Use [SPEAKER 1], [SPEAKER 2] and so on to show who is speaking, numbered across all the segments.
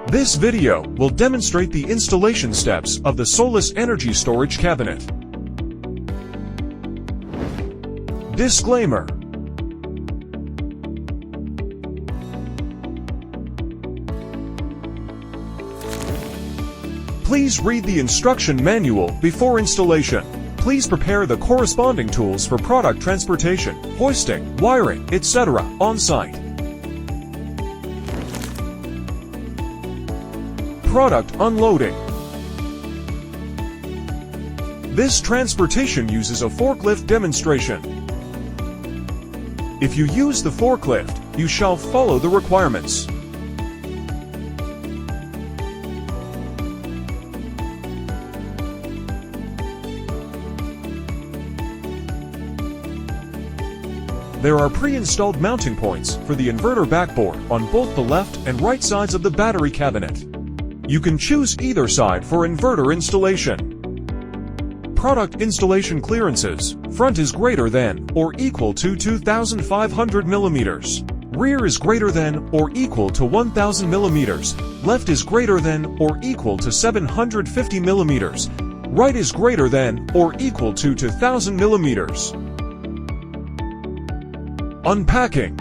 [SPEAKER 1] This video will demonstrate the installation steps of the Solis Energy Storage Cabinet. Disclaimer. Please read the instruction manual before installation. Please prepare the corresponding tools for product transportation, hoisting, wiring, etc. on-site. Product unloading. This transportation uses a forklift demonstration. If you use the forklift, you shall follow the requirements. There are pre-installed mounting points for the inverter backboard on both the left and right sides of the battery cabinet. You can choose either side for inverter installation. Product installation clearances. Front is greater than or equal to 2,500 millimeters. Rear is greater than or equal to 1,000 millimeters. Left is greater than or equal to 750 millimeters. Right is greater than or equal to 2,000 millimeters. Unpacking.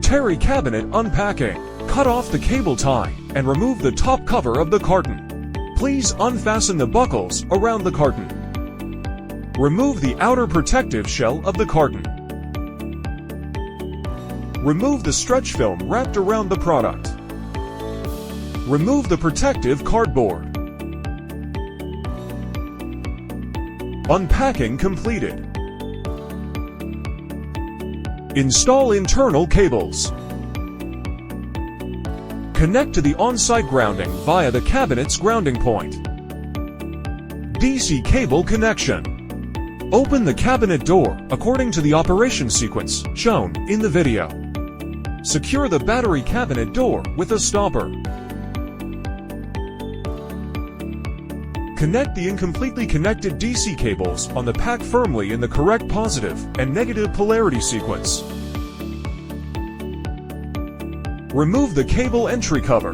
[SPEAKER 1] Terry cabinet unpacking. Cut off the cable tie and remove the top cover of the carton. Please unfasten the buckles around the carton. Remove the outer protective shell of the carton. Remove the stretch film wrapped around the product. Remove the protective cardboard. Unpacking completed. Install internal cables. Connect to the on-site grounding via the cabinet's grounding point. DC cable connection. Open the cabinet door according to the operation sequence shown in the video. Secure the battery cabinet door with a stopper. Connect the incompletely connected DC cables on the pack firmly in the correct positive and negative polarity sequence. Remove the cable entry cover.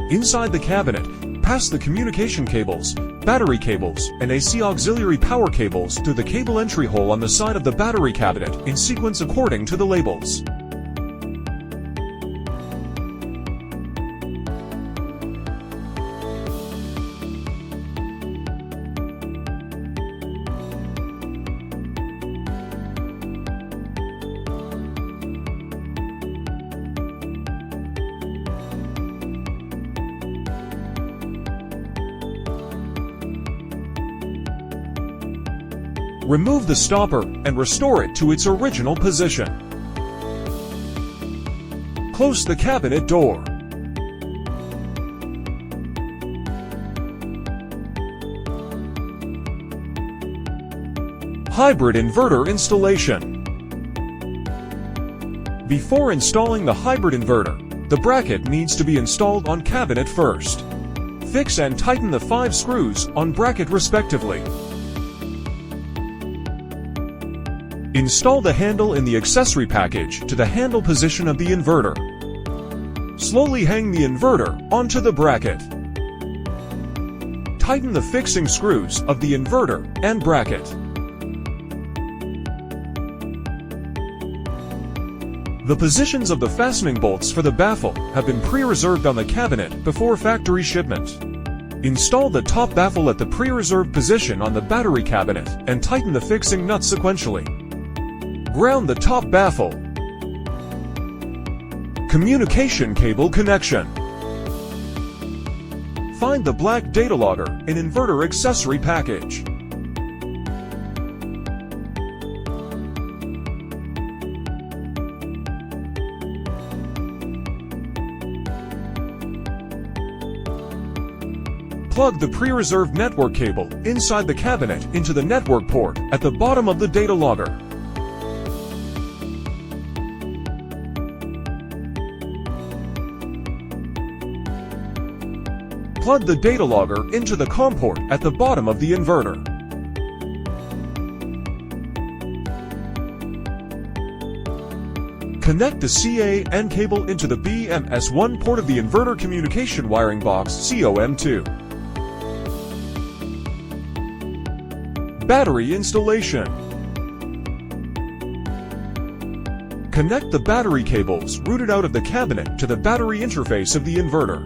[SPEAKER 1] Inside the cabinet, pass the communication cables, battery cables, and AC auxiliary power cables through the cable entry hole on the side of the battery cabinet in sequence according to the labels. Remove the stopper and restore it to its original position. Close the cabinet door. Hybrid inverter installation. Before installing the hybrid inverter, the bracket needs to be installed on cabinet first. Fix and tighten the 5 screws on bracket respectively. Install the handle in the accessory package to the handle position of the inverter. Slowly hang the inverter onto the bracket. Tighten the fixing screws of the inverter and bracket. The positions of the fastening bolts for the baffle have been pre-reserved on the cabinet before factory shipment. Install the top baffle at the pre-reserved position on the battery cabinet and tighten the fixing nuts sequentially. Ground the top baffle. Communication cable connection. Find the black data logger in inverter accessory package. Plug the pre-reserved network cable inside the cabinet into the network port at the bottom of the data logger. Plug the data logger into the COM port at the bottom of the inverter. Connect the CAN cable into the BMS1 port of the inverter communication wiring box COM2. Battery installation. Connect the battery cables routed out of the cabinet to the battery interface of the inverter.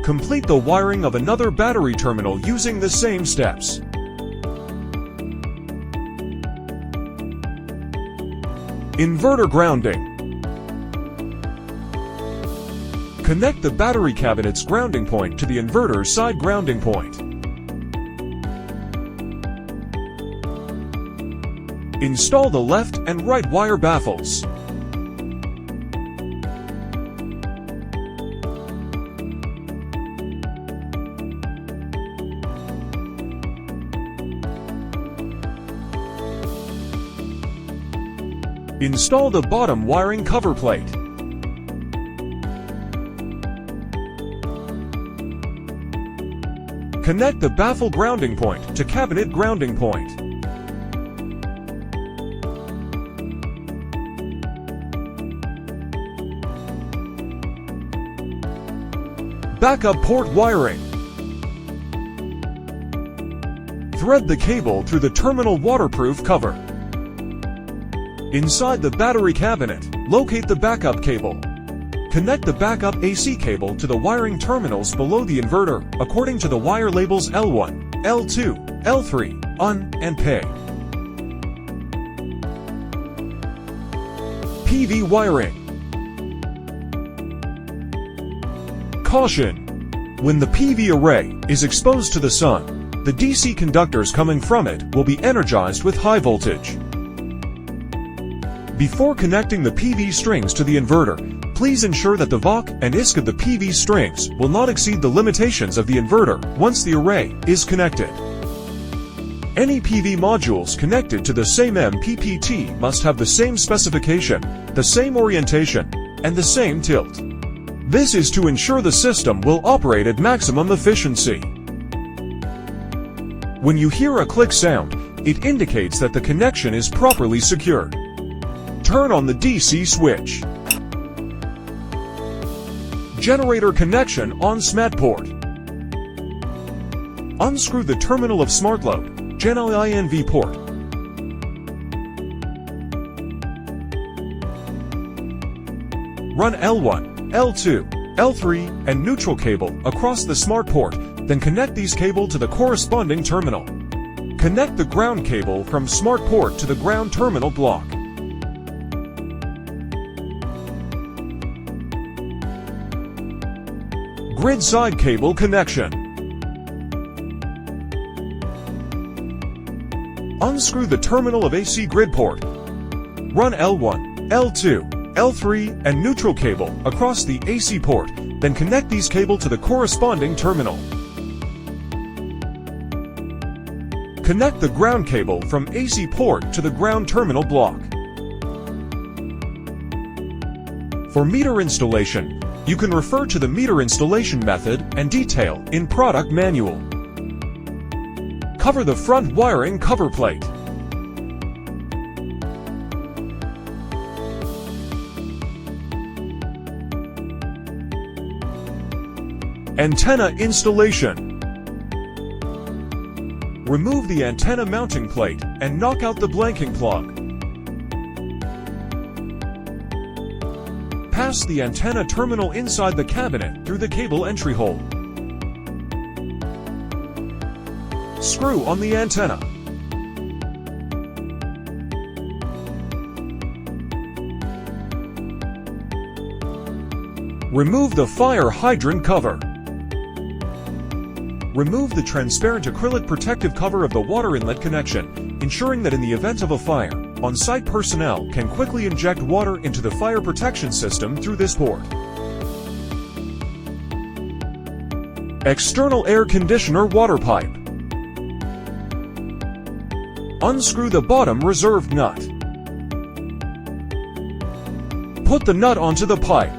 [SPEAKER 1] Complete the wiring of another battery terminal using the same steps. Inverter grounding. Connect the battery cabinet's grounding point to the inverter's side grounding point. Install the left and right wire baffles. Install the bottom wiring cover plate. Connect the baffle grounding point to cabinet grounding point. Backup port wiring. Thread the cable through the terminal waterproof cover. Inside the battery cabinet, locate the backup cable. Connect the backup AC cable to the wiring terminals below the inverter, according to the wire labels L1, L2, L3, on, and PE. PV wiring. Caution! When the PV array is exposed to the sun, the DC conductors coming from it will be energized with high voltage. Before connecting the PV strings to the inverter, please ensure that the VOC and ISC of the PV strings will not exceed the limitations of the inverter once the array is connected. Any PV modules connected to the same MPPT must have the same specification, the same orientation, and the same tilt. This is to ensure the system will operate at maximum efficiency. When you hear a click sound, it indicates that the connection is properly secured. Turn on the DC switch. Generator connection on SMAT port. Unscrew the terminal of SmartLoad, Gen-INV port. Run L1, L2, L3, and neutral cable across the smart port, then connect these cable to the corresponding terminal. Connect the ground cable from smart port to the ground terminal block. Grid side cable connection. Unscrew the terminal of AC grid port. Run L1, L2, L3, and neutral cable across the AC port, then connect these cable to the corresponding terminal. Connect the ground cable from AC port to the ground terminal block. For meter installation, you can refer to the meter installation method and detail in product manual. Cover the front wiring cover plate. Antenna installation. Remove the antenna mounting plate and knock out the blanking plug. Pass the antenna terminal inside the cabinet through the cable entry hole. Screw on the antenna. Remove the fire hydrant cover. Remove the transparent acrylic protective cover of the water inlet connection, ensuring that in the event of a fire, on-site personnel can quickly inject water into the fire protection system through this port. External air conditioner water pipe. Unscrew the bottom reserved nut. Put the nut onto the pipe.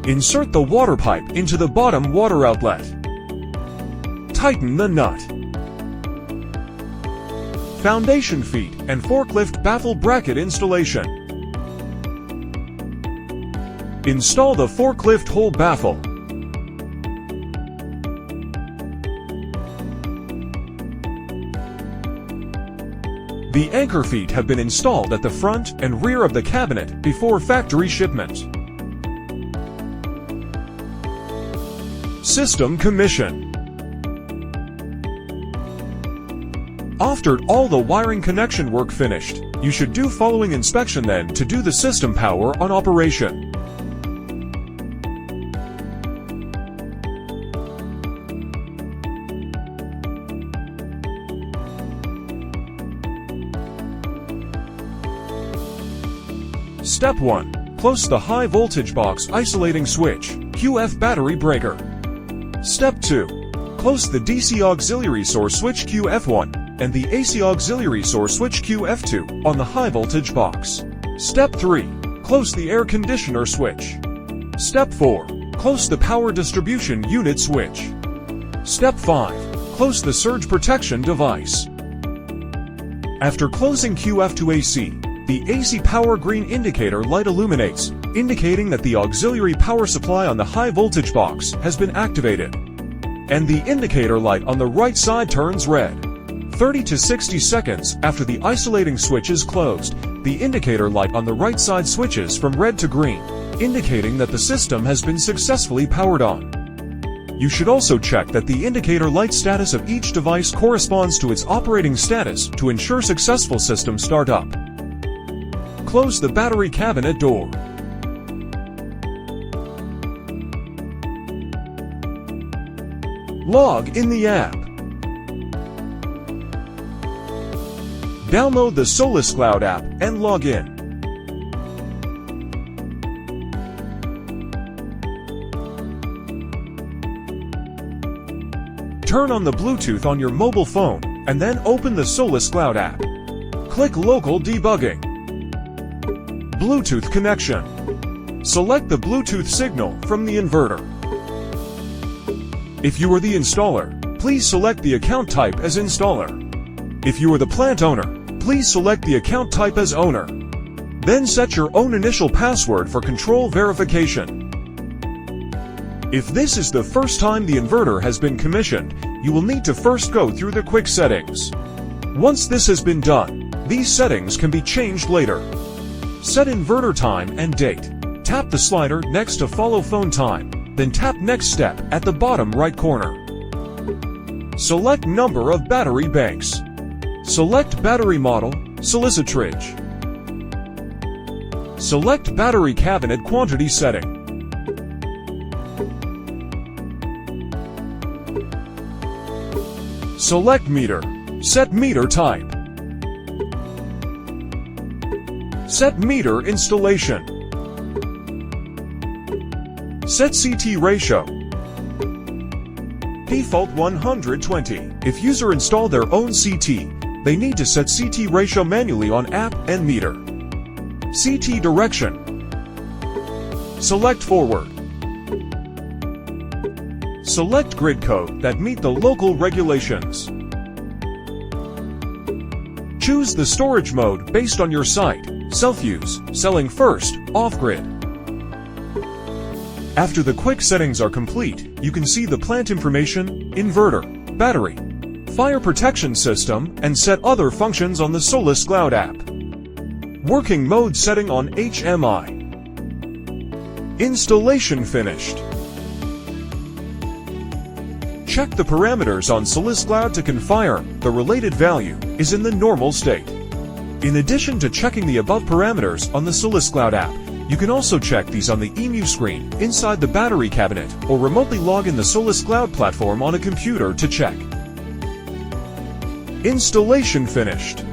[SPEAKER 1] Insert the water pipe into the bottom water outlet. Tighten the nut. Foundation feet and forklift baffle bracket installation. Install the forklift hole baffle. The anchor feet have been installed at the front and rear of the cabinet before factory shipment. System commission. After all the wiring connection work finished, you should do following inspection then to do the system power on operation. Step 1. Close the high voltage box isolating switch, QF battery breaker. Step 2. Close the DC auxiliary source switch QF1 and the AC auxiliary source switch QF2 on the high voltage box. Step 3. Close the air conditioner switch. Step 4. Close the power distribution unit switch. Step 5. Close the surge protection device. After closing QF2 AC, the AC power green indicator light illuminates, indicating that the auxiliary power supply on the high voltage box has been activated. And the indicator light on the right side turns red. 30 to 60 seconds after the isolating switch is closed, the indicator light on the right side switches from red to green, indicating that the system has been successfully powered on. You should also check that the indicator light status of each device corresponds to its operating status to ensure successful system startup. Close the battery cabinet door. Log in the app. Download the SolisCloud app and log in. Turn on the Bluetooth on your mobile phone and then open the SolisCloud app. Click Local Debugging. Bluetooth connection. Select the Bluetooth signal from the inverter. If you are the installer, please select the account type as installer. If you are the plant owner, please select the account type as owner. Then set your own initial password for control verification. If this is the first time the inverter has been commissioned, you will need to first go through the quick settings. Once this has been done, these settings can be changed later. Set inverter time and date. Tap the slider next to follow phone time, then tap next step at the bottom right corner. Select number of battery banks. Select battery model, SolisStorage. Select battery cabinet quantity setting. Select meter. Set meter type. Set meter installation. Set CT ratio. Default 120. If user install their own CT, they need to set CT ratio manually on app and meter. CT direction. Select forward. Select grid code that meet the local regulations. Choose the storage mode based on your site, self-use, selling first, off-grid. After the quick settings are complete, you can see the plant information, inverter, battery, fire protection system, and set other functions on the SolisCloud app. Working mode setting on HMI. Installation finished. Check the parameters on SolisCloud to confirm the related value is in the normal state. In addition to checking the above parameters on the SolisCloud app, you can also check these on the EMU screen inside the battery cabinet or remotely log in the SolisCloud platform on a computer to check. Installation finished.